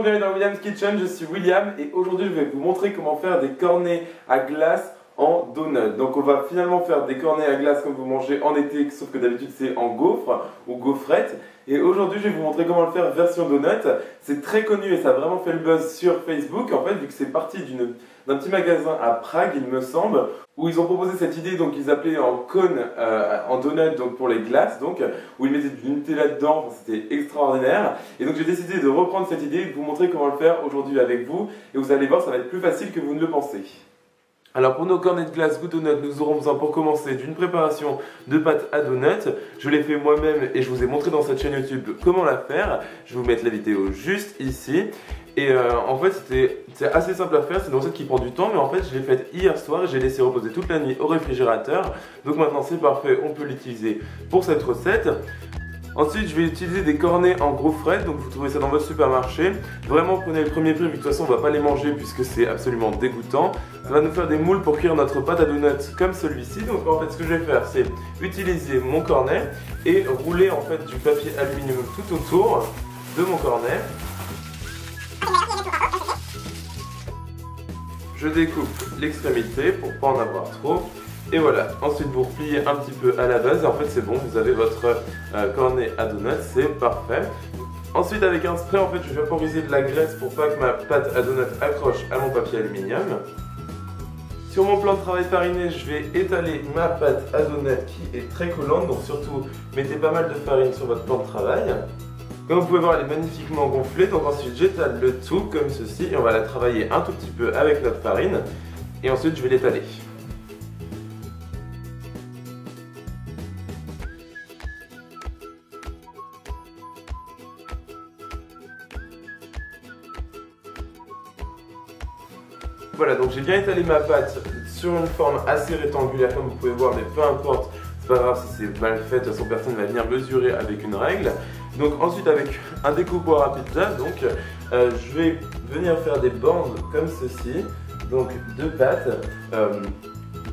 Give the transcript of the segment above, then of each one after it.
Bonjour, bienvenue dans William's Kitchen, je suis William et aujourd'hui je vais vous montrer comment faire des cornets à glace en donut. Donc on va finalement faire des cornets à glace comme vous mangez en été, sauf que d'habitude c'est en gaufre ou gaufrette. Et aujourd'hui je vais vous montrer comment le faire version donut. C'est très connu et ça a vraiment fait le buzz sur Facebook en fait, vu que c'est parti d'un petit magasin à Prague il me semble, où ils ont proposé cette idée, donc ils appelaient en cône, en donut, donc pour les glaces, donc où ils mettaient du Nutella dedans, c'était extraordinaire. Et donc j'ai décidé de reprendre cette idée et de vous montrer comment le faire aujourd'hui avec vous. Et vous allez voir, ça va être plus facile que vous ne le pensez. Alors pour nos cornets de glace Good Donut, nous aurons besoin pour commencer d'une préparation de pâte à donut. Je l'ai fait moi-même et je vous ai montré dans cette chaîne YouTube comment la faire. Je vais vous mettre la vidéo juste ici. Et en fait c'est assez simple à faire, c'est une recette qui prend du temps, mais en fait je l'ai faite hier soir et j'ai laissé reposer toute la nuit au réfrigérateur. Donc maintenant c'est parfait, on peut l'utiliser pour cette recette. Ensuite, je vais utiliser des cornets en gaufrette, donc vous trouvez ça dans votre supermarché. Vraiment, prenez le premier prix, vu que de toute façon, on ne va pas les manger puisque c'est absolument dégoûtant. Ça va nous faire des moules pour cuire notre pâte à donut comme celui-ci. Donc en fait, ce que je vais faire, c'est utiliser mon cornet et rouler en fait du papier aluminium tout autour de mon cornet. Je découpe l'extrémité pour ne pas en avoir trop. Et voilà, ensuite vous repliez un petit peu à la base et en fait c'est bon, vous avez votre cornet à donut, c'est parfait. Ensuite avec un spray, en fait je vais vaporiser de la graisse pour pas que ma pâte à donut accroche à mon papier aluminium. Sur mon plan de travail fariné, je vais étaler ma pâte à donut qui est très collante, donc surtout mettez pas mal de farine sur votre plan de travail. Comme vous pouvez voir, elle est magnifiquement gonflée, donc ensuite j'étale le tout comme ceci et on va la travailler un tout petit peu avec notre farine et ensuite je vais l'étaler. Voilà, donc j'ai bien étalé ma pâte sur une forme assez rectangulaire comme vous pouvez voir, mais peu importe, c'est pas grave si c'est mal fait, de toute façon personne ne va venir mesurer avec une règle. Donc ensuite avec un découpoir à pizza, donc je vais venir faire des bandes comme ceci, donc de pâte.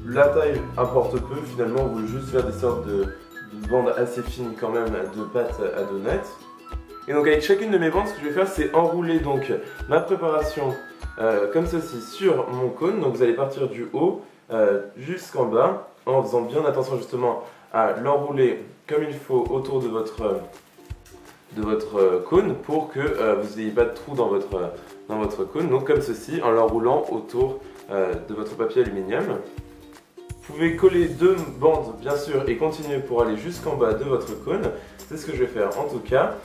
La taille importe peu, finalement on veut juste faire des sortes de bandes assez fines quand même de pâte à donut. Et donc avec chacune de mes bandes, ce que je vais faire c'est enrouler donc ma préparation comme ceci sur mon cône. Donc vous allez partir du haut jusqu'en bas en faisant bien attention justement à l'enrouler comme il faut autour de votre cône pour que vous n'ayez pas de trou dans votre cône. Donc comme ceci en l'enroulant autour de votre papier aluminium. Vous pouvez coller deux bandes bien sûr et continuer pour aller jusqu'en bas de votre cône. C'est ce que je vais faire en tout cas.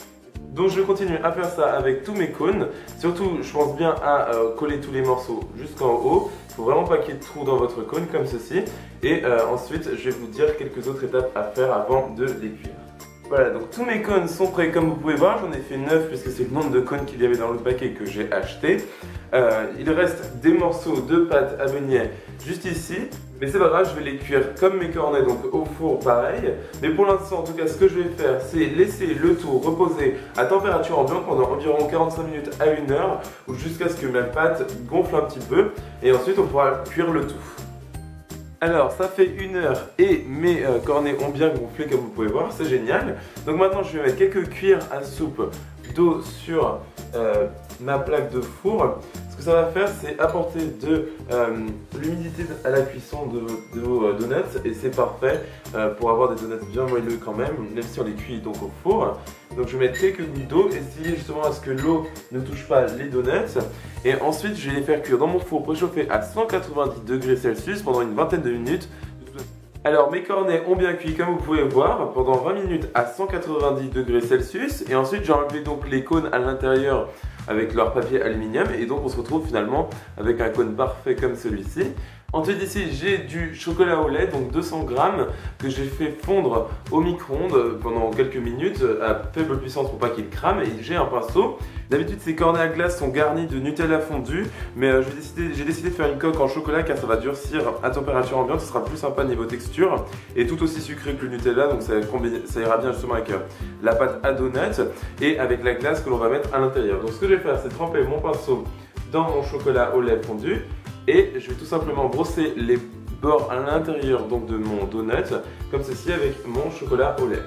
Donc je continue à faire ça avec tous mes cônes. Surtout, je pense bien à coller tous les morceaux jusqu'en haut. Il ne faut vraiment pas qu'il y ait de trous dans votre cône comme ceci. Et ensuite, je vais vous dire quelques autres étapes à faire avant de les cuire. Voilà, donc tous mes cônes sont prêts comme vous pouvez voir. J'en ai fait 9 puisque c'est le nombre de cônes qu'il y avait dans le paquet que j'ai acheté. Il reste des morceaux de pâte à beignets juste ici. Mais c'est pas grave, je vais les cuire comme mes cornets, donc au four pareil. Mais pour l'instant, en tout cas, ce que je vais faire, c'est laisser le tout reposer à température ambiante pendant environ 45 minutes à 1 heure, ou jusqu'à ce que ma pâte gonfle un petit peu. Et ensuite, on pourra cuire le tout. Alors, ça fait 1 heure et mes cornets ont bien gonflé comme vous pouvez voir, c'est génial. Donc maintenant, je vais mettre quelques cuillères à soupe d'eau sur ma plaque de four. Ce que ça va faire, c'est apporter de l'humidité à la cuisson de vos donuts et c'est parfait pour avoir des donuts bien moelleux quand même si on les cuit donc au four. Donc je vais mettre quelques gouttes d'eau, essayer justement à ce que l'eau ne touche pas les donuts et ensuite je vais les faire cuire dans mon four préchauffé à 190 degrés Celsius pendant une vingtaine de minutes. Alors mes cornets ont bien cuit comme vous pouvez voir pendant 20 minutes à 190 degrés Celsius et ensuite j'ai enlevé donc les cônes à l'intérieur avec leur papier aluminium et donc on se retrouve finalement avec un cône parfait comme celui-ci. Ensuite ici j'ai du chocolat au lait, donc 200 grammes que j'ai fait fondre au micro-ondes pendant quelques minutes à faible puissance pour pas qu'il crame et j'ai un pinceau. D'habitude ces cornets à glace sont garnis de Nutella fondu mais j'ai décidé de faire une coque en chocolat car ça va durcir à température ambiante, ce sera plus sympa niveau texture et tout aussi sucré que le Nutella donc ça ira bien justement avec la pâte à donut et avec la glace que l'on va mettre à l'intérieur. Donc ce que je vais faire c'est tremper mon pinceau dans mon chocolat au lait fondu et je vais tout simplement brosser les bords à l'intérieur donc de mon donut comme ceci avec mon chocolat au lait.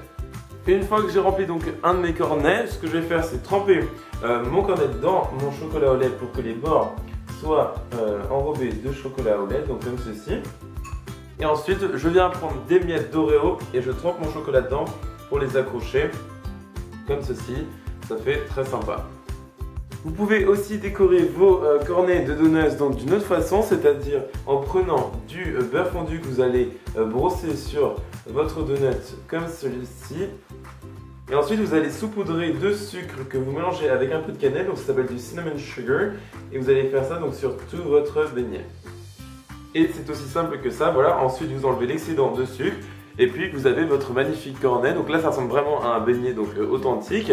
Une fois que j'ai rempli donc un de mes cornets, ce que je vais faire c'est tremper mon cornet dans mon chocolat au lait pour que les bords soient enrobés de chocolat au lait, donc comme ceci. Et ensuite je viens prendre des miettes d'Oreo et je trempe mon chocolat dedans pour les accrocher comme ceci, ça fait très sympa. Vous pouvez aussi décorer vos cornets de donuts donc d'une autre façon, c'est-à-dire en prenant du beurre fondu que vous allez brosser sur votre donut comme celui-ci. Et ensuite vous allez saupoudrer de sucre que vous mélangez avec un peu de cannelle, donc ça s'appelle du cinnamon sugar. Et vous allez faire ça donc sur tout votre beignet. Et c'est aussi simple que ça, voilà. Ensuite vous enlevez l'excédent de sucre. Et puis vous avez votre magnifique cornet, donc là ça ressemble vraiment à un beignet donc authentique.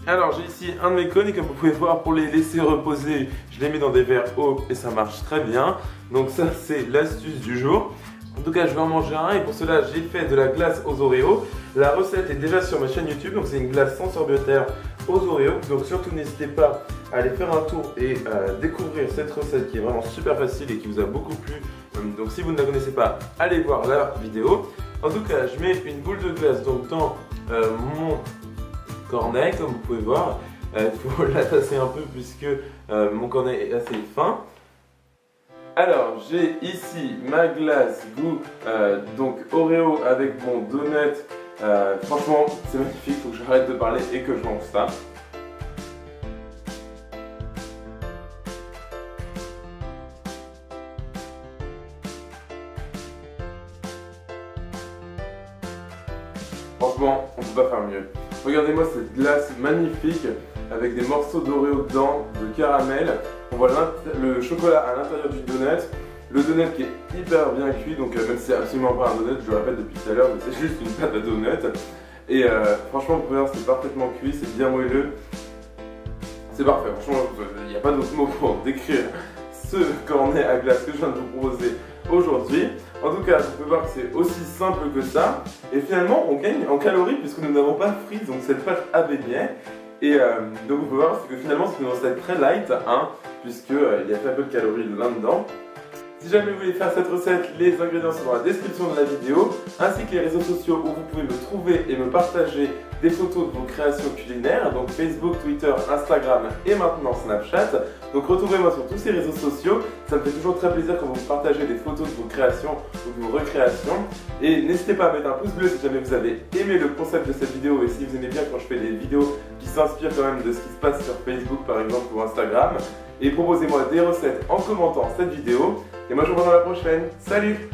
Alors j'ai ici un de mes cônes et comme vous pouvez voir pour les laisser reposer, je les mets dans des verres hauts et ça marche très bien. Donc ça c'est l'astuce du jour. En tout cas je vais en manger un et pour cela j'ai fait de la glace aux Oreos. La recette est déjà sur ma chaîne YouTube, donc c'est une glace sans sorbitaire aux Oreos. Donc surtout n'hésitez pas à aller faire un tour et découvrir cette recette qui est vraiment super facile et qui vous a beaucoup plu. Donc si vous ne la connaissez pas, allez voir la vidéo. En tout cas je mets une boule de glace donc dans mon cornet comme vous pouvez voir. Il faut l'atasser un peu puisque mon cornet est assez fin. Alors j'ai ici ma glace goût donc Oreo avec mon donut. Franchement c'est magnifique, il faut que j'arrête de parler et que je mange ça. Franchement on peut pas faire mieux. Regardez-moi cette glace magnifique avec des morceaux d'Oreo dedans, de caramel. On voit le chocolat à l'intérieur du donut. Le donut qui est hyper bien cuit, donc même si c'est absolument pas un donut, je le répète depuis tout à l'heure, mais c'est juste une pâte à donut. Et franchement, vous pouvez voir, c'est parfaitement cuit, c'est bien moelleux. C'est parfait, franchement, il n'y a pas d'autre mot pour décrire ce cornet à glace que je viens de vous proposer aujourd'hui. En tout cas, vous pouvez voir que c'est aussi simple que ça. Et finalement, on gagne en calories puisque nous n'avons pas frit donc cette pâte à beignet. Et donc vous pouvez voir que finalement c'est une recette très light, hein, puisqu'il y a très peu de calories là-dedans. Si jamais vous voulez faire cette recette, les ingrédients sont dans la description de la vidéo, ainsi que les réseaux sociaux où vous pouvez me trouver et me partager des photos de vos créations culinaires, donc Facebook, Twitter, Instagram et maintenant Snapchat. Donc retrouvez-moi sur tous ces réseaux sociaux, ça me fait toujours très plaisir quand vous partagez des photos de vos créations ou de vos recréations. Et n'hésitez pas à mettre un pouce bleu si jamais vous avez aimé le concept de cette vidéo et si vous aimez bien quand je fais des vidéos qui s'inspirent quand même de ce qui se passe sur Facebook par exemple ou Instagram. Et proposez-moi des recettes en commentant cette vidéo. Et moi je vous revois dans la prochaine. Salut!